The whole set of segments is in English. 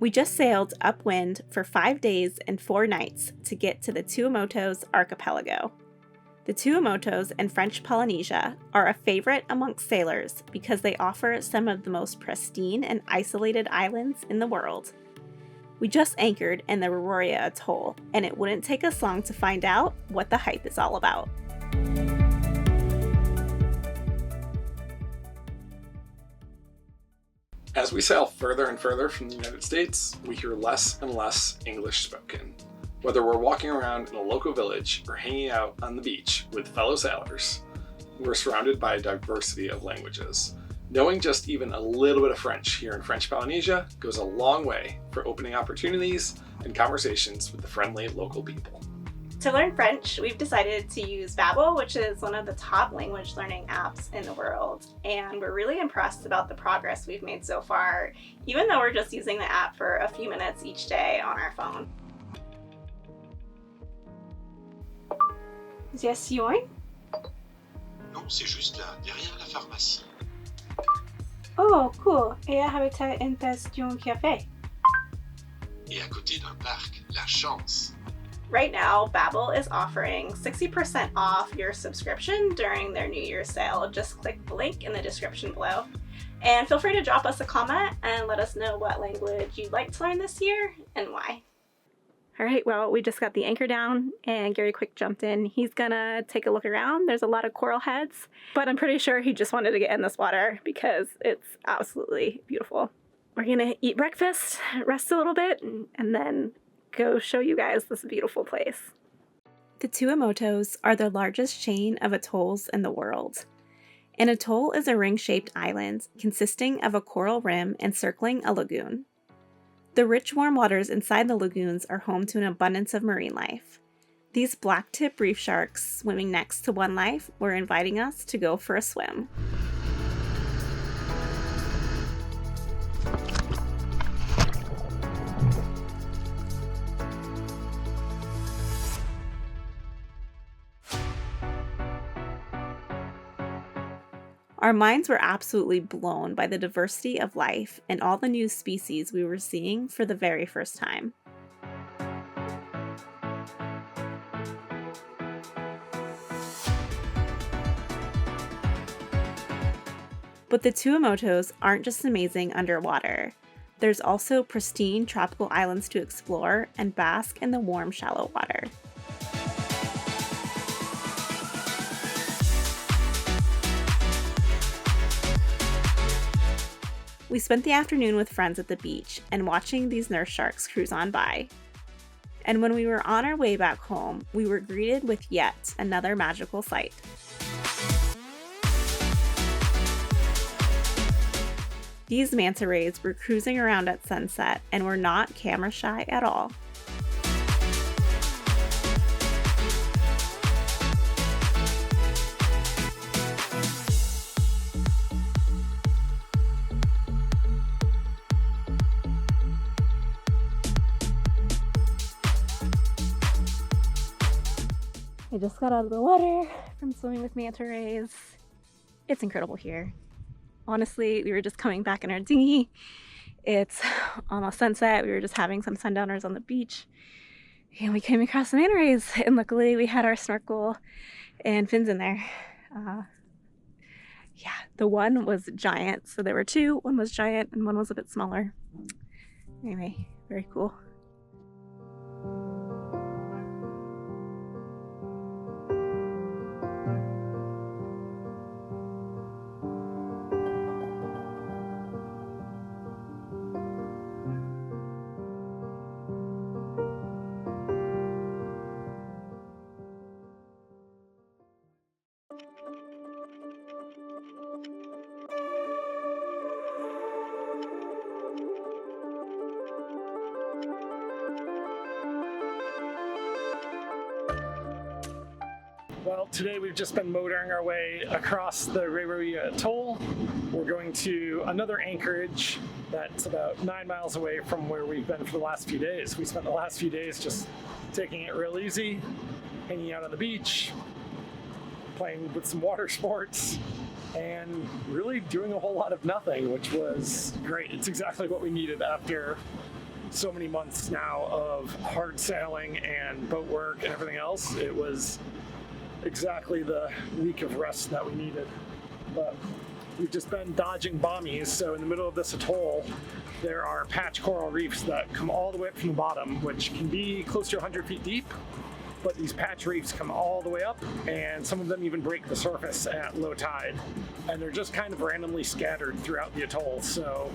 We just sailed upwind for 5 days and 4 nights to get to the Tuamotus archipelago. The Tuamotus in French Polynesia are a favorite amongst sailors because they offer some of the most pristine and isolated islands in the world. We just anchored in the Roroya atoll, and it wouldn't take us long to find out what the hype is all about. As we sail further and further from the United States, we hear less and less English spoken. Whether we're walking around in a local village or hanging out on the beach with fellow sailors, we're surrounded by a diversity of languages. Knowing just even a little bit of French here in French Polynesia goes a long way for opening opportunities and conversations with the friendly local people. To learn French, we've decided to use Babbel, which is one of the top language learning apps in the world. And we're really impressed about the progress we've made so far, even though we're just using the app for a few minutes each day on our phone. Yes, you want? Non, c'est juste là, derrière la pharmacie. Oh, cool. Et habitat en Bastion Café. Et à côté d'un parc, la chance. Right now, Babbel is offering 60% off your subscription during their New Year's sale. Just click the link in the description below. And feel free to drop us a comment and let us know what language you'd like to learn this year and why. All right, well, we just got the anchor down and Gary Quick jumped in. He's gonna take a look around. There's a lot of coral heads, but I'm pretty sure he just wanted to get in this water because it's absolutely beautiful. We're gonna eat breakfast, rest a little bit, and then go show you guys this beautiful place. The Tuamotus are the largest chain of atolls in the world. An atoll is a ring-shaped island consisting of a coral rim encircling a lagoon. The rich warm waters inside the lagoons are home to an abundance of marine life. These black-tip reef sharks swimming next to One Life were inviting us to go for a swim. Our minds were absolutely blown by the diversity of life and all the new species we were seeing for the very first time. But the Tuamotus aren't just amazing underwater. There's also pristine tropical islands to explore and bask in the warm, shallow water. We spent the afternoon with friends at the beach and watching these nurse sharks cruise on by. And when we were on our way back home, we were greeted with yet another magical sight. These manta rays were cruising around at sunset and were not camera shy at all. I just got out of the water from swimming with manta rays. It's incredible here. Honestly, we were just coming back in our dinghy. It's almost sunset. We were just having some sundowners on the beach. And we came across the manta rays. And luckily we had our snorkel and fins in there. Yeah, the one was giant. So there were two. One was giant and one was a bit smaller. Anyway, very cool. Well, today we've just been motoring our way across the Roroya atoll. We're going to another anchorage that's about 9 miles away from where we've been for the last few days. We spent the last few days just taking it real easy, hanging out on the beach, playing with some water sports, and really doing a whole lot of nothing, which was great. It's exactly what we needed after so many months now of hard sailing and boat work and everything else, it was exactly the week of rest that we needed. But we've just been dodging bommies, so in the middle of this atoll, there are patch coral reefs that come all the way up from the bottom, which can be close to 100 feet deep, but these patch reefs come all the way up, and some of them even break the surface at low tide. And they're just kind of randomly scattered throughout the atoll, so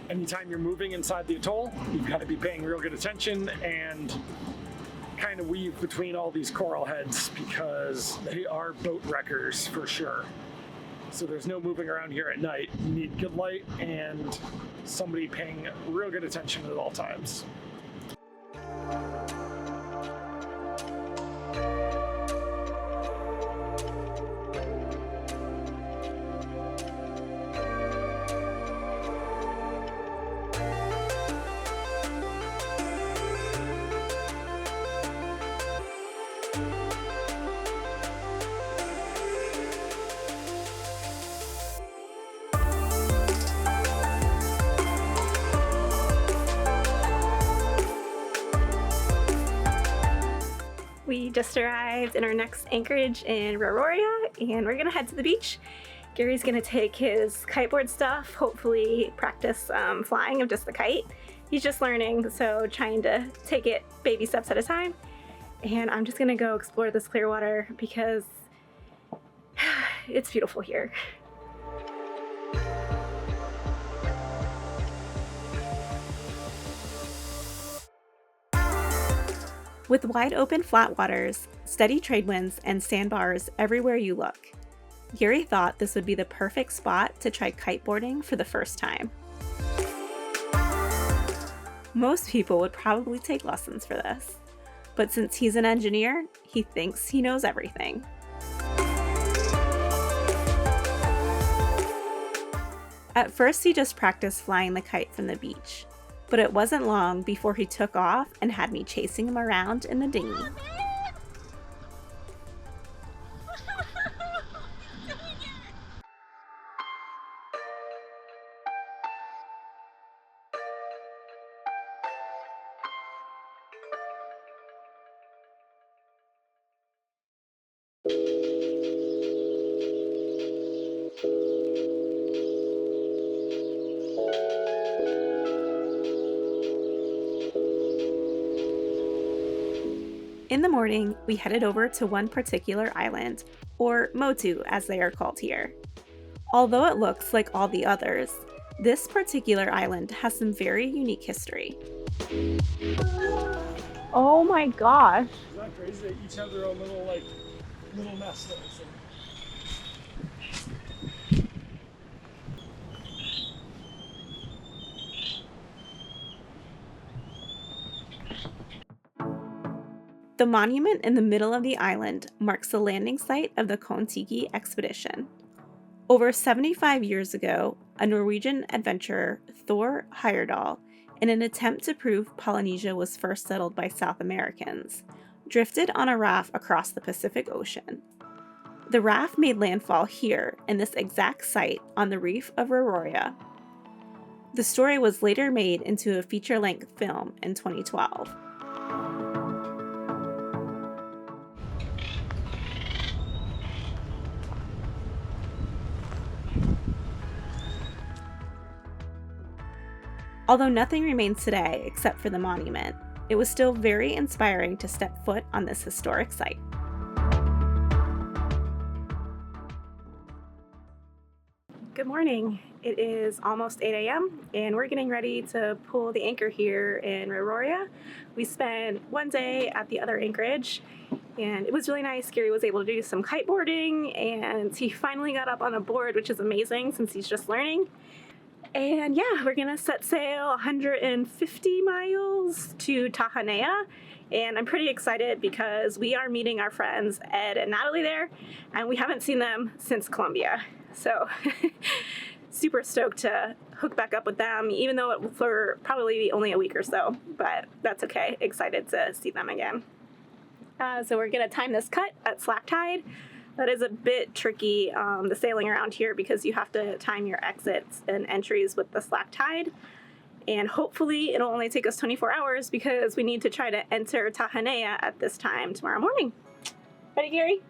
anytime you're moving inside the atoll, you've got to be paying real good attention and kind of weave between all these coral heads because they are boat wreckers for sure. So there's no moving around here at night. You need good light and somebody paying real good attention at all times. We just arrived in our next anchorage in Aurora, and we're gonna head to the beach. Gary's gonna take his kiteboard stuff, hopefully practice flying of just the kite. He's just learning, so trying to take it baby steps at a time. And I'm just gonna go explore this clear water because it's beautiful here. With wide open flat waters, steady trade winds, and sandbars everywhere you look, Gary thought this would be the perfect spot to try kiteboarding for the first time. Most people would probably take lessons for this, but since he's an engineer, he thinks he knows everything. At first, he just practiced flying the kite from the beach. But it wasn't long before he took off and had me chasing him around in the dinghy. In the morning, we headed over to one particular island, or Motu as they are called here. Although it looks like all the others, this particular island has some very unique history. Oh my gosh! Isn't that crazy? They each have their own little nest that was in. The monument in the middle of the island marks the landing site of the Kon-Tiki expedition. Over 75 years ago, a Norwegian adventurer, Thor Heyerdahl, in an attempt to prove Polynesia was first settled by South Americans, drifted on a raft across the Pacific Ocean. The raft made landfall here in this exact site on the reef of Aurora. The story was later made into a feature-length film in 2012. Although nothing remains today except for the monument, it was still very inspiring to step foot on this historic site. Good morning. It is almost 8 a.m. and we're getting ready to pull the anchor here in Aurora. We spent one day at the other anchorage and it was really nice. Gary was able to do some kiteboarding and he finally got up on a board, which is amazing since he's just learning. And yeah, we're gonna set sail 150 miles to Tahaa, and I'm pretty excited because we are meeting our friends Ed and Natalie there, and we haven't seen them since Colombia. So super stoked to hook back up with them, even though it for probably only a week or so, but that's okay. Excited to see them again. So we're gonna time this cut at slack tide. That is a bit tricky, the sailing around here, because you have to time your exits and entries with the slack tide. And hopefully it'll only take us 24 hours because we need to try to enter Tahaa at this time tomorrow morning. Ready, Gary?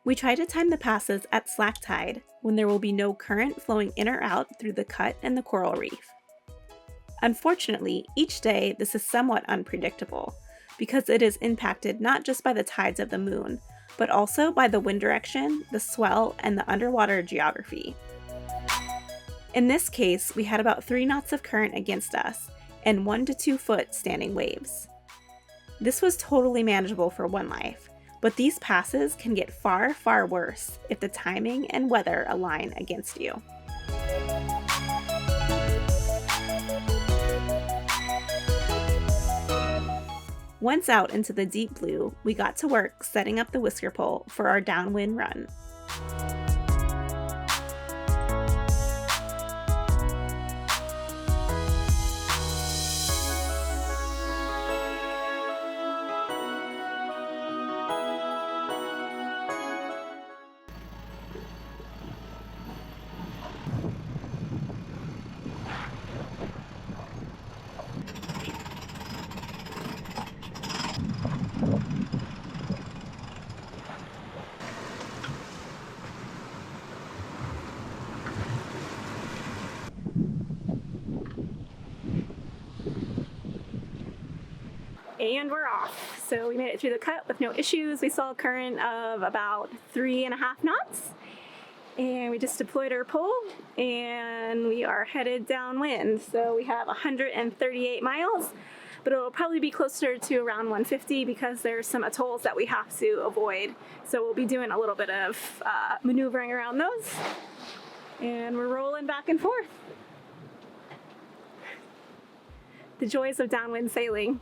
We try to time the passes at slack tide, when there will be no current flowing in or out through the cut and the coral reef. Unfortunately, each day this is somewhat unpredictable, because it is impacted not just by the tides of the moon, but also by the wind direction, the swell, and the underwater geography. In this case, we had about 3 knots of current against us, and 1 to 2 foot standing waves. This was totally manageable for one life, but these passes can get far, far worse if the timing and weather align against you. Once out into the deep blue, we got to work setting up the whisker pole for our downwind run. And we're off. So we made it through the cut with no issues. We saw a current of about 3.5 knots. And we just deployed our pole and we are headed downwind. So we have 138 miles, but it'll probably be closer to around 150 because there's some atolls that we have to avoid. So we'll be doing a little bit of maneuvering around those. And we're rolling back and forth. The joys of downwind sailing.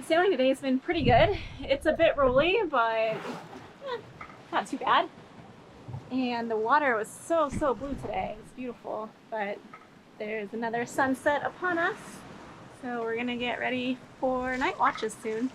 Sailing today has been pretty good. It's a bit rolly, but not too bad. And the water was so blue today. It's beautiful, but there's another sunset upon us. So we're gonna get ready for night watches soon.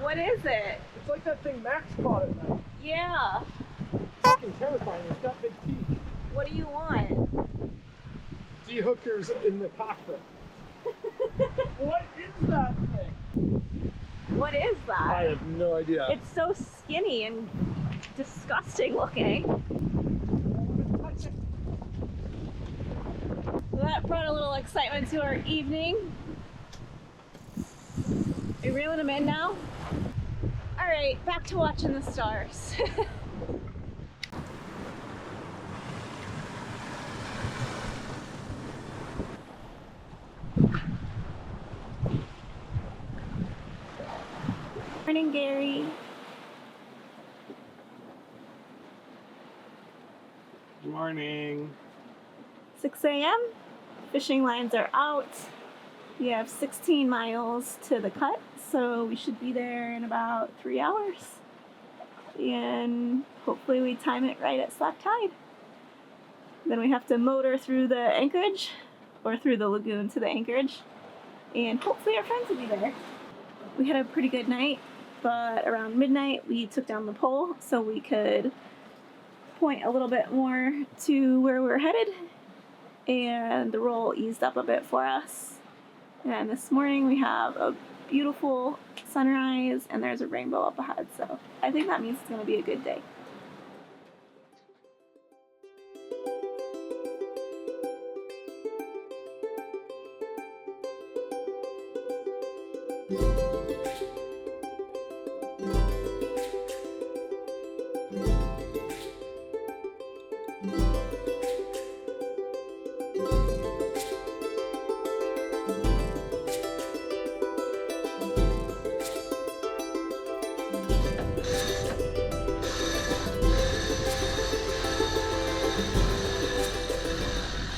What is it? It's like that thing Max caught at night. Yeah. Fucking terrifying. It's got big teeth. What do you want? D-hookers in the cockpit. What is that is that? I have no idea. It's so skinny and disgusting looking. That brought a little excitement to our evening. Are you reeling them in now? All right, back to watching the stars. Morning, Gary. Good morning. 6 a.m. Fishing lines are out. We have 16 miles to the cut, so we should be there in about 3 hours. And hopefully we time it right at slack tide. Then we have to motor through the anchorage, or through the lagoon to the anchorage, and hopefully our friends will be there. We had a pretty good night, but around midnight we took down the pole so we could point a little bit more to where we were headed, and the roll eased up a bit for us. And this morning we have a beautiful sunrise and there's a rainbow up ahead, so I think that means it's going to be a good day.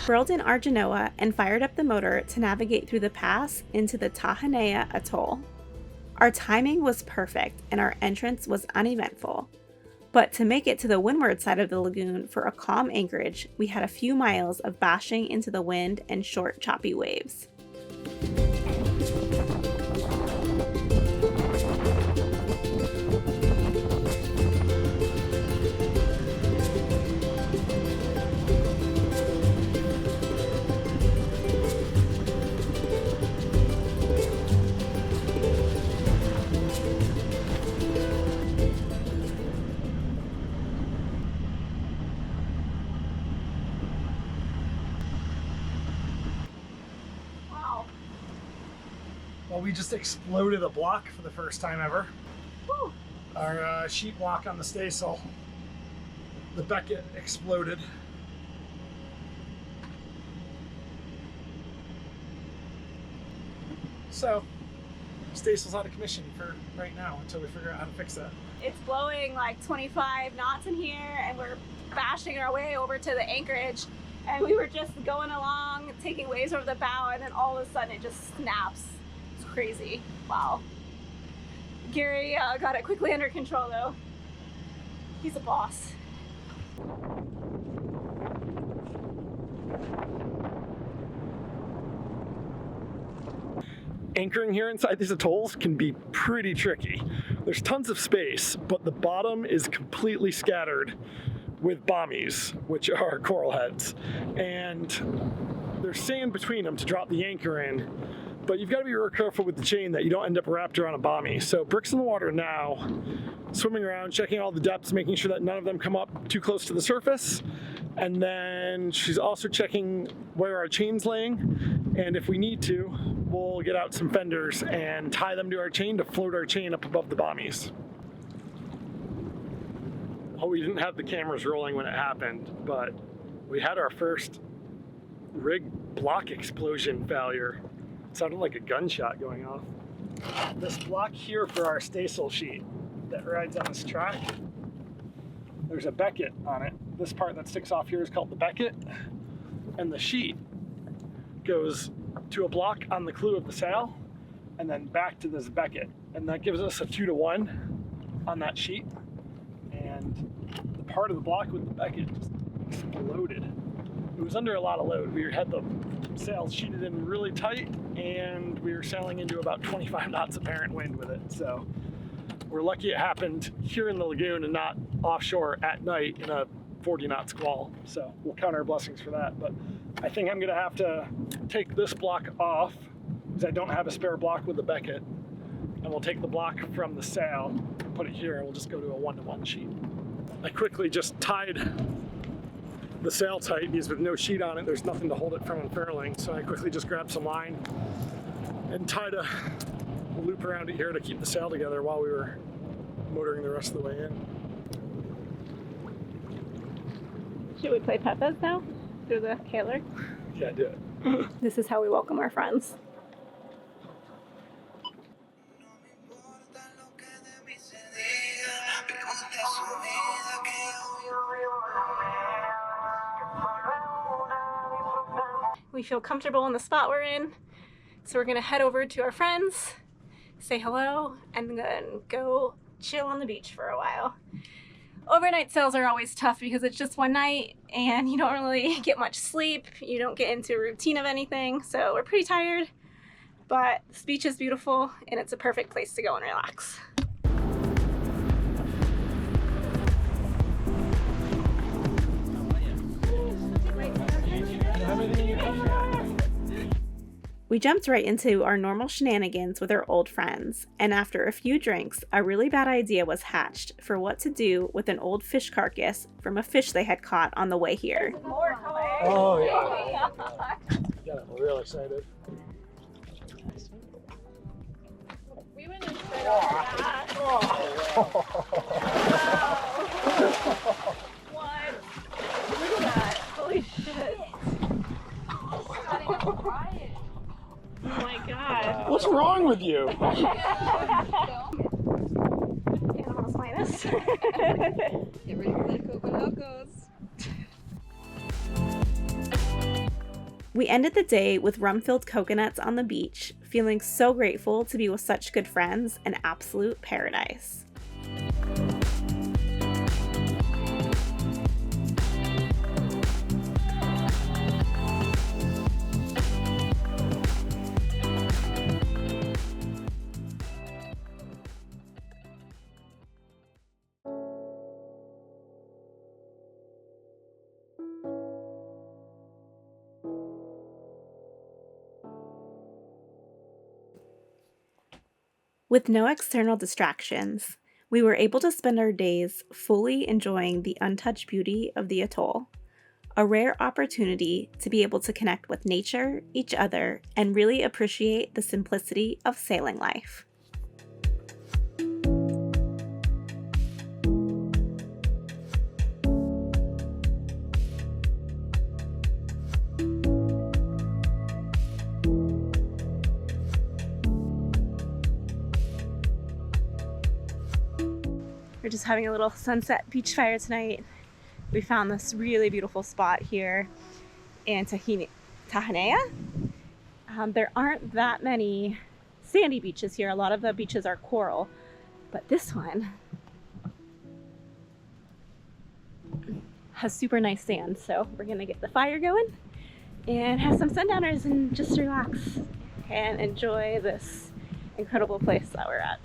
Whirled in our genoa and fired up the motor to navigate through the pass into the Tahaa atoll. Our timing was perfect and our entrance was uneventful. But to make it to the windward side of the lagoon for a calm anchorage, we had a few miles of bashing into the wind and short, choppy waves. Well, we just exploded a block for the first time ever. Woo. Our sheet block on the staysail, the becket exploded. So, staysail's out of commission for right now until we figure out how to fix that. It's blowing like 25 knots in here and we're bashing our way over to the anchorage, and we were just going along, taking waves over the bow, and then all of a sudden it just snaps. It's crazy. Wow. Gary got it quickly under control though. He's a boss. Anchoring here inside these atolls can be pretty tricky. There's tons of space, but the bottom is completely scattered with bommies, which are coral heads. And there's sand between them to drop the anchor in, but you've got to be real careful with the chain that you don't end up wrapped around a bommie. So Brick's in the water now, swimming around, checking all the depths, making sure that none of them come up too close to the surface. And then she's also checking where our chain's laying, and if we need to, we'll get out some fenders and tie them to our chain to float our chain up above the bommies. Oh, we didn't have the cameras rolling when it happened, but we had our first rig block explosion failure. It sounded like a gunshot going off. This block here for our staysail sheet that rides on this track, there's a becket on it. This part that sticks off here is called the becket, and the sheet goes to a block on the clew of the sail and then back to this becket, and that gives us a 2-to-1 on that sheet. And the part of the block with the becket just exploded. It was under a lot of load. We had the sails sheeted in really tight, and we were sailing into about 25 knots apparent wind with it. So we're lucky it happened here in the lagoon and not offshore at night in a 40-knot squall. So we'll count our blessings for that. But I think I'm gonna have to take this block off because I don't have a spare block with the becket, and we'll take the block from the sail, put it here, and we'll just go to a 1-to-1 sheet. I quickly just tied the sail tight because with no sheet on it, there's nothing to hold it from unfurling. So I quickly just grabbed some line and tied a loop around it here to keep the sail together while we were motoring the rest of the way in. Should we play Peppers now? Through the Kaler? Yeah, do it. This is how we welcome our friends. We feel comfortable in the spot we're in, so we're gonna head over to our friends, say hello, and then go chill on the beach for a while. Overnight sails are always tough because it's just one night and you don't really get much sleep. You don't get into a routine of anything, so we're pretty tired, but this beach is beautiful and it's a perfect place to go and relax. We jumped right into our normal shenanigans with our old friends, and after a few drinks, a really bad idea was hatched for what to do with an old fish carcass from a fish they had caught on the way here. Oh, yeah. Yeah, I'm real excited. We went in straight off that. What? Look at that. Holy shit. Oh my god. What's wrong with you? Animals minus. Get ready for the Coco Locos. We ended the day with rum-filled coconuts on the beach, feeling so grateful to be with such good friends and absolute paradise. With no external distractions, we were able to spend our days fully enjoying the untouched beauty of the atoll, a rare opportunity to be able to connect with nature, each other, and really appreciate the simplicity of sailing life. We're just having a little sunset beach fire tonight. We found this really beautiful spot here in Tahaa. There aren't that many sandy beaches here. A lot of the beaches are coral, but this one has super nice sand. So we're gonna get the fire going and have some sundowners and just relax and enjoy this incredible place that we're at.